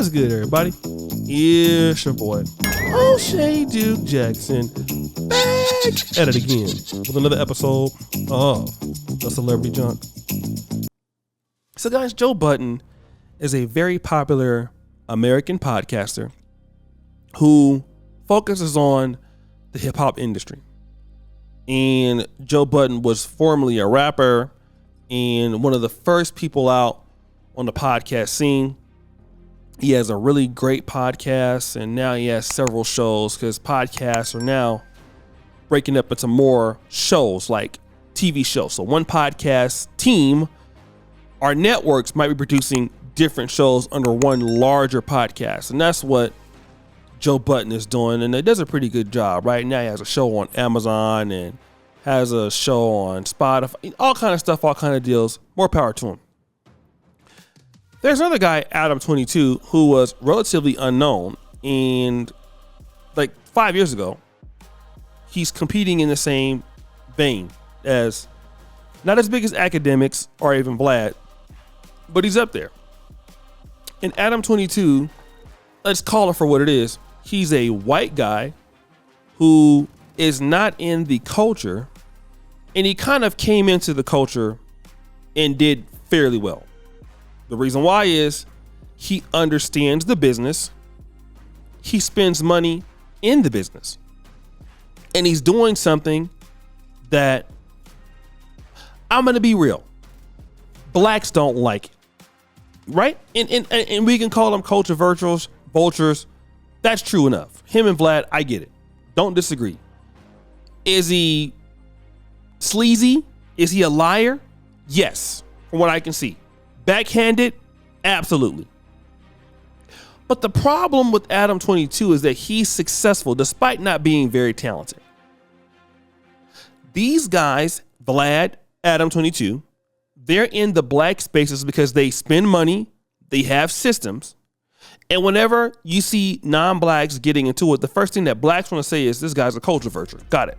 What's good, everybody? It's your boy, O'Shea Duke Jackson, back at it again with another episode of The Celebrity Junk. So, guys, Joe Budden is a very popular American podcaster who focuses on the hip-hop industry. And Joe Budden was formerly a rapper and one of the first people out on the podcast scene. He has a really great podcast, and now he has several shows because podcasts are now breaking up into more shows like TV shows. So one podcast team, our networks might be producing different shows under one larger podcast. And that's what Joe Budden is doing. And he does a pretty good job. Right now he has a show on Amazon and has a show on Spotify, all kind of stuff, all kind of deals. More power to him. There's another guy, Adam22, who was relatively unknown, and like 5 years ago, he's competing in the same vein as, not as big as Academics or even Vlad, but he's up there. And Adam22, let's call it for what it is. He's a white guy who is not in the culture, and he kind of came into the culture and did fairly well. The reason why is he understands the business. He spends money in the business. And he's doing something that, I'm going to be real, blacks don't like it. Right? And we can call them culture vultures. That's true enough. Him and Vlad, I get it. Don't disagree. Is he sleazy? Is he a liar? Yes, from what I can see. Backhanded? Absolutely. But the problem with Adam22 is that he's successful despite not being very talented. These guys, Vlad, Adam22, they're in the black spaces because they spend money, they have systems, and whenever you see non-blacks getting into it, the first thing that blacks want to say is, this guy's a culture vulture. Got it.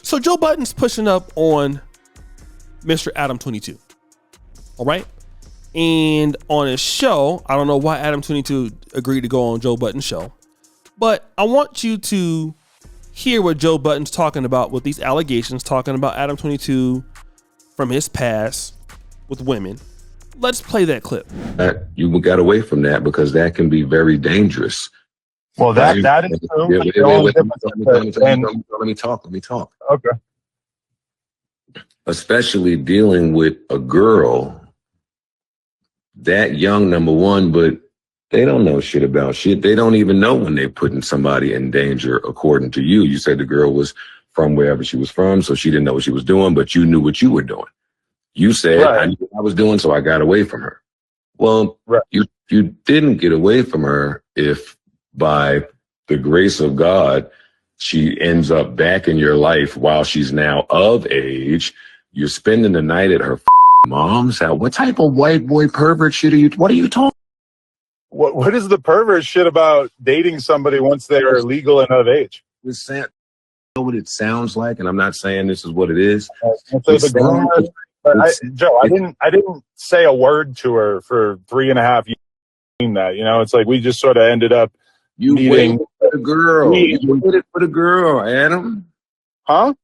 So Joe Budden's pushing up on Mr. Adam22. All right. And on his show, I don't know why Adam22 agreed to go on Joe Budden's show, but I want you to hear what Joe Budden's talking about with these allegations, talking about Adam22 from his past with women. Let's play that clip. You got away from that because that can be very dangerous. Well, that is true. Let me talk. Okay. Especially dealing with a girl that young, number one, but they don't know shit about shit. They don't even know when they're putting somebody in danger, according to you. You said the girl was from wherever she was from, so she didn't know what she was doing, but you knew what you were doing. You said, right. I knew what I was doing, so I got away from her. Well, right. You didn't get away from her if by the grace of God, she ends up back in your life while she's now of age. You're spending the night at her mom's house. What type of white boy pervert shit what are you talking? What is the pervert shit about dating somebody once they are legal and of age? Know what it sounds like, and I'm not saying this is what it is. Joe, I didn't say a word to her for 3.5 years. That, you know, it's like we just sort of ended up. You waited for the girl. You waited for the girl, Adam. Huh?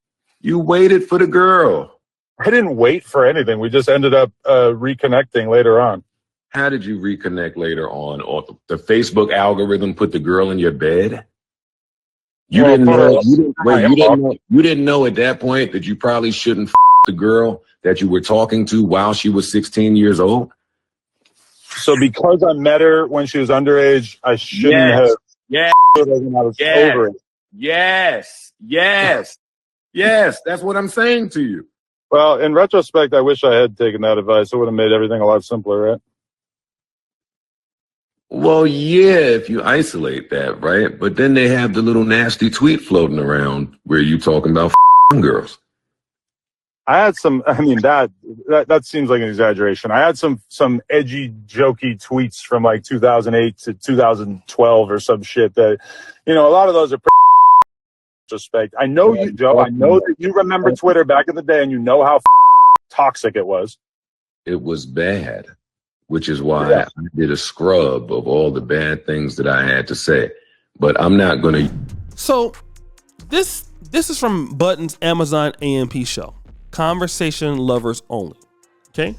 You waited for the girl. I didn't wait for anything. We just ended up reconnecting later on. How did you reconnect later on? Or the Facebook algorithm put the girl in your bed? You didn't know at that point that you probably shouldn't the girl that you were talking to while she was 16 years old? So because I met her when she was underage, I shouldn't have. Yes. Over it. Yes. That's what I'm saying to you. Well, in retrospect, I wish I had taken that advice. It would have made everything a lot simpler, right? Well, yeah, if you isolate that, right? But then they have the little nasty tweet floating around where you talking about girls. I had some, I mean, that seems like an exaggeration. I had some edgy, jokey tweets from like 2008 to 2012 or some shit that, you know, a lot of those are respect. I know you, Joe. I know that you remember Twitter back in the day and you know how toxic it was. It was bad. which is why Yeah. I did a scrub of all the bad things that I had to say. But I'm not going to. So this is from Button's Amazon AMP show, Conversation Lovers Only. Okay.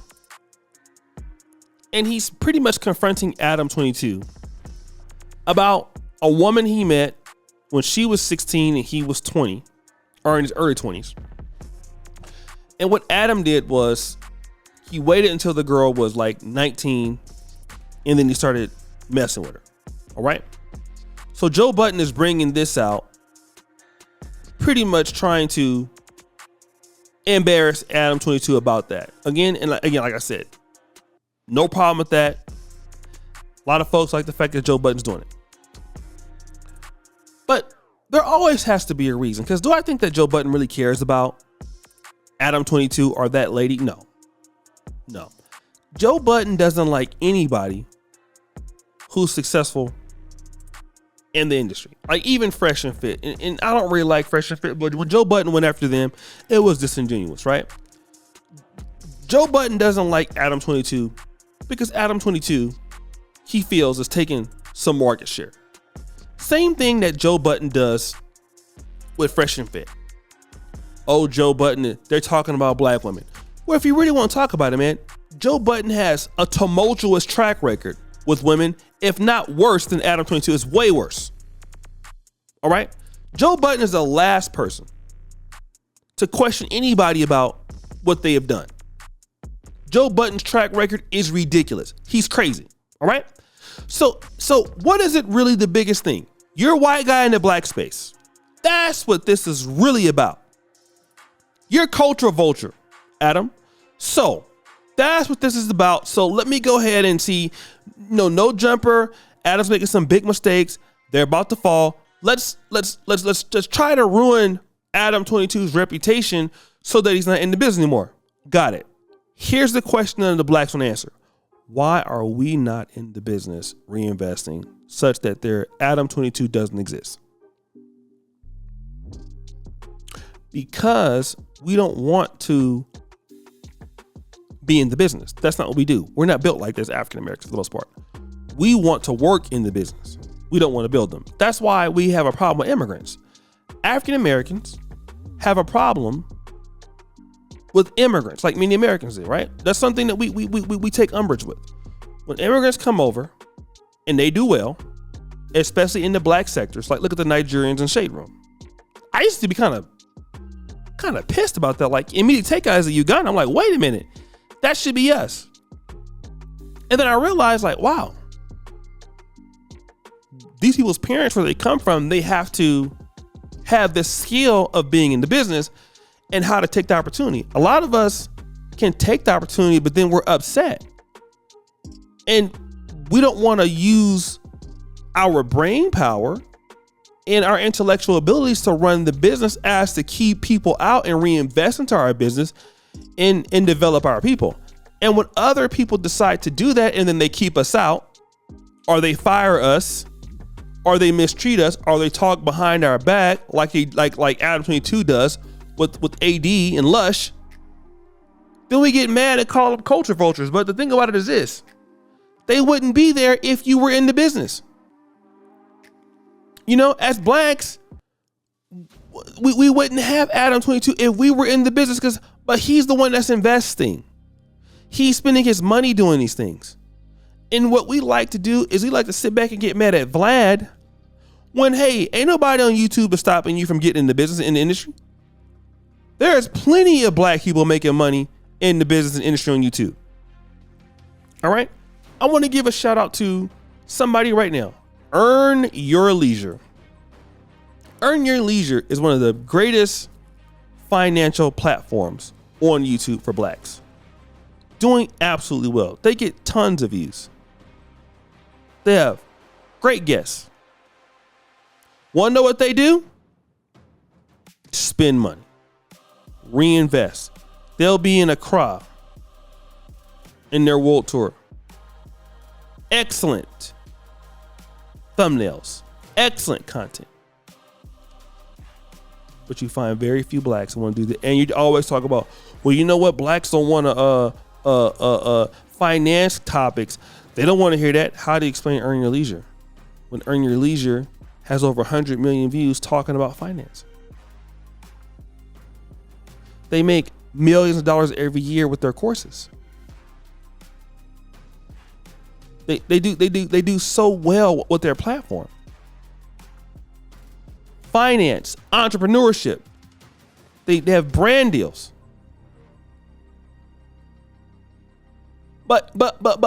And he's pretty much confronting Adam 22 about a woman he met when she was 16 and he was 20, or in his early 20s. And what Adam did was he waited until the girl was like 19 and then he started messing with her. All right. So Joe Budden is bringing this out, pretty much trying to embarrass Adam 22 about that. Again, like I said, no problem with that. A lot of folks like the fact that Joe Budden's doing it. But there always has to be a reason. Because do I think that Joe Budden really cares about Adam 22 or that lady? No. Joe Budden doesn't like anybody who's successful in the industry. Like even Fresh and Fit. And I don't really like Fresh and Fit, but when Joe Budden went after them, it was disingenuous, right? Joe Budden doesn't like Adam 22 because Adam 22, he feels, is taking some market share. Same thing that Joe Budden does with Fresh and Fit. Oh, Joe Budden, they're talking about black women. Well, if you really want to talk about it, man, Joe Budden has a tumultuous track record with women, if not worse than Adam 22. It's way worse. All right? Joe Budden is the last person to question anybody about what they have done. Joe Budden's track record is ridiculous. He's crazy. All right? So what is it really the biggest thing? You're a white guy in the black space. That's what this is really about. You're a culture vulture, Adam. So that's what this is about. So let me go ahead and see. No jumper. Adam's making some big mistakes. They're about to fall. Let's just try to ruin Adam 22's reputation so that he's not in the business anymore. Got it. Here's the question that the blacks want to answer. Why are we not in the business reinvesting such that their Adam 22 doesn't exist? Because we don't want to be in the business. That's not what we do. We're not built like this, African Americans for the most part. We want to work in the business. We don't want to build them. That's why we have a problem with immigrants. African Americans have a problem with immigrants, like many Americans do, right? That's something that we take umbrage with. When immigrants come over and they do well, especially in the black sectors, like look at the Nigerians in Shade Room. I used to be kind of pissed about that. Like immediately take guys at Uganda. I'm like, wait a minute, that should be us. And then I realized like, wow, these people's parents, where they come from, they have to have the skill of being in the business and how to take the opportunity. A lot of us can take the opportunity, but then we're upset. And we don't want to use our brain power and our intellectual abilities to run the business as to keep people out and reinvest into our business and develop our people. And when other people decide to do that and then they keep us out, or they fire us, or they mistreat us, or they talk behind our back like Adam 22 does with AD and Lush, then we get mad and call them culture vultures. But the thing about it is this: they wouldn't be there if you were in the business. You know, as blacks, we wouldn't have Adam 22 if we were in the business, but he's the one that's investing. He's spending his money doing these things. And what we like to do is we like to sit back and get mad at Vlad when, hey, ain't nobody on YouTube is stopping you from getting in the business, in the industry. There's plenty of black people making money in the business and industry on YouTube. All right. I want to give a shout out to somebody right now. Earn Your Leisure. Earn Your Leisure is one of the greatest financial platforms on YouTube for blacks. Doing absolutely well. They get tons of views. They have great guests. Want to know what they do? Spend money. Reinvest. They'll be in Accra in their world tour. Excellent thumbnails. Excellent content. But you find very few blacks who want to do that. And you always talk about, well, you know what? Blacks don't want to finance topics. They don't want to hear that. How do you explain Earn Your Leisure when Earn Your Leisure has over 100 million views talking about finance? They make millions of dollars every year with their courses. They do so well with their platform. Finance, entrepreneurship. They have brand deals. But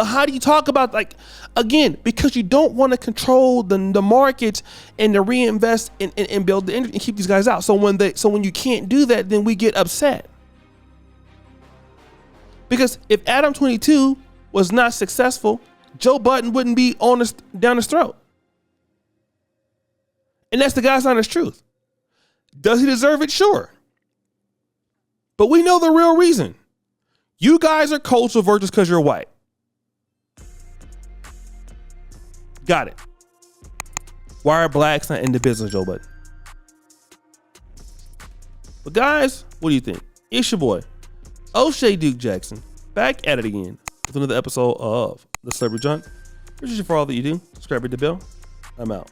how do you talk about, like, again, because you don't want to control the markets and to reinvest and build the industry and keep these guys out. So when you can't do that, then we get upset. Because if Adam 22 was not successful, Joe Budden wouldn't be down his throat. And that's the God's honest truth. Does he deserve it? Sure. But we know the real reason. You guys are cultural virtues because you're white. Got it. Why are blacks not in the business, Joe Budden? But guys, what do you think? It's your boy, O'Shea Duke Jackson, back at it again with another episode of The Celebrity Junk. Appreciate you for all that you do. Subscribe, hit the bell. I'm out.